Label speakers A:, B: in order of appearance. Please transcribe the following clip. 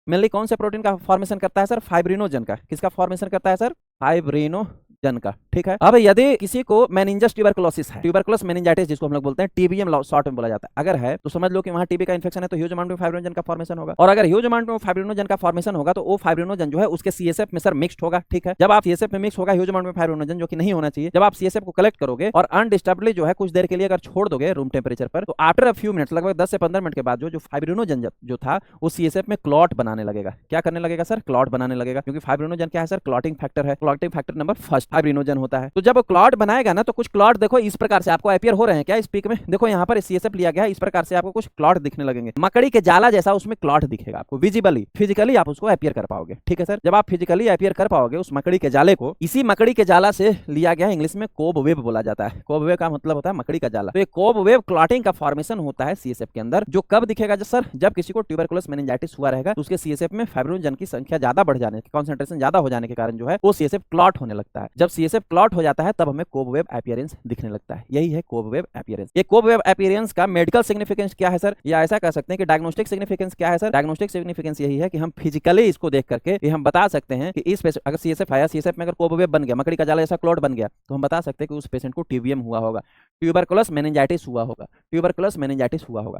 A: Mainly कौन से protein का फॉर्मेशन करता है सर? फाइब्रिनोजन का। किसका फॉर्मेशन करता है सर? फाइब्रिनोजन का। ठीक है, अब यदि किसी को मेनिंजस ट्यूबरकुलोसिस है, ट्यूबरकुलोस मेनिंजाइटिस जिसको हम लोग बोलते हैं, टीबीएम शॉर्ट में बोला जाता है, अगर है तो समझ लो कि वहां टीबी का इन्फेक्शन है, तो ह्यूज अमाउंट में फाइब्रिनोजन का फॉर्मेशन होगा। और अगर ह्यूज अमाउंट में फाइब्रिनोजन का फॉर्मेशन होगा तो वो फाइब्रिनोजन जो है उसके सीएसएफ में सर मिक्स्ड होगा। ठीक है, जब आप सीएसएफ में मिक्स होगा ह्यूज अमाउंट में फाइब्रिनोजन, जो कि नहीं होना चाहिए, जब आप सीएसएफ को कलेक्ट करोगे और अनडिस्टर्बली जो है कुछ देर के लिए अगर छोड़ दोगे रूम टेम्परेचर पर, तो आफ्टर अ फ्यू मिनट्स, लगभग 10 से 15 मिनट के बाद जो फाइब्रिनोजन जो था वो सीएसएफ में क्लॉट बनाने लगेगा। क्या करने लगेगा सर? क्लॉट बनाने लगेगा, क्योंकि फाइब्रिनोजन क्या है सर? क्लॉटिंग फैक्टर है। Clotting factor number first fibrinogen होता है। तो जब वो क्लॉट बनाएगा ना, तो कुछ क्लॉट देखो इस प्रकार से आपको अपीयर हो रहे हैं। क्या इस पिक में देखो, यहाँ पर सीएसएफ लिया गया है, इस प्रकार से आपको कुछ क्लॉट दिखने लगेंगे, मकड़ी के जाला जैसा उसमें क्लॉट दिखेगा आपको विजिबली, फिजिकली आप उसको अपीयर कर पाओगे। ठीक है सर, जब आप फिजिकली अपीयर कर पाओगे उस मकड़ी के जाले को, इसी मकड़ी के जाला से लिया गया, इंग्लिश में कोबवेब बोला जाता है। कोबवेब का मतलब होता है मकड़ी का जाला। तो ये कोबवेब क्लॉटिंग का फॉर्मेशन होता है सीएसएफ के अंदर, जो कब दिखेगा सर? जब किसी को ट्यूबरकुलोस मेनिंजाइटिस हुआ रहेगा तो उसके सीएसएफ में फाइब्रिनोजन की संख्या ज्यादा बढ़ जाने, कॉन्सेंट्रेशन ज्यादा हो जाने के कारण जो है वो सीएसएफ क्लॉट होने लगता है। जब सीएसएफ क्लॉट हो जाता है तब हमें कोबवेब अपीयरेंस दिखने लगता है। यही है कोबवेब अपीयरेंस। ये कोबवेब अपीयरेंस का मेडिकल सिग्निफिकेंस क्या है सर? या ऐसा कह सकते हैं कि डायग्नोस्टिक सिग्निफिकेंस क्या है सर? डायग्नोस्टिक सिग्निफिकेंस यही है कि हम फिजिकली इसको देख करके ये हम बता सकते हैं कि इस पेशेंट, अगर सीएसएफ आया, सीएसएफ में अगर कोबवेब बन गया, मकड़ी का जाला जैसा क्लॉट बन गया, तो हम बता सकते हैं कि उस पेशेंट को टीबीएम हुआ होगा, ट्यूबरकुलोस मेनिंजाइटिस हुआ होगा, ट्यूबरकुलोस मेनिंजाइटिस हुआ होगा।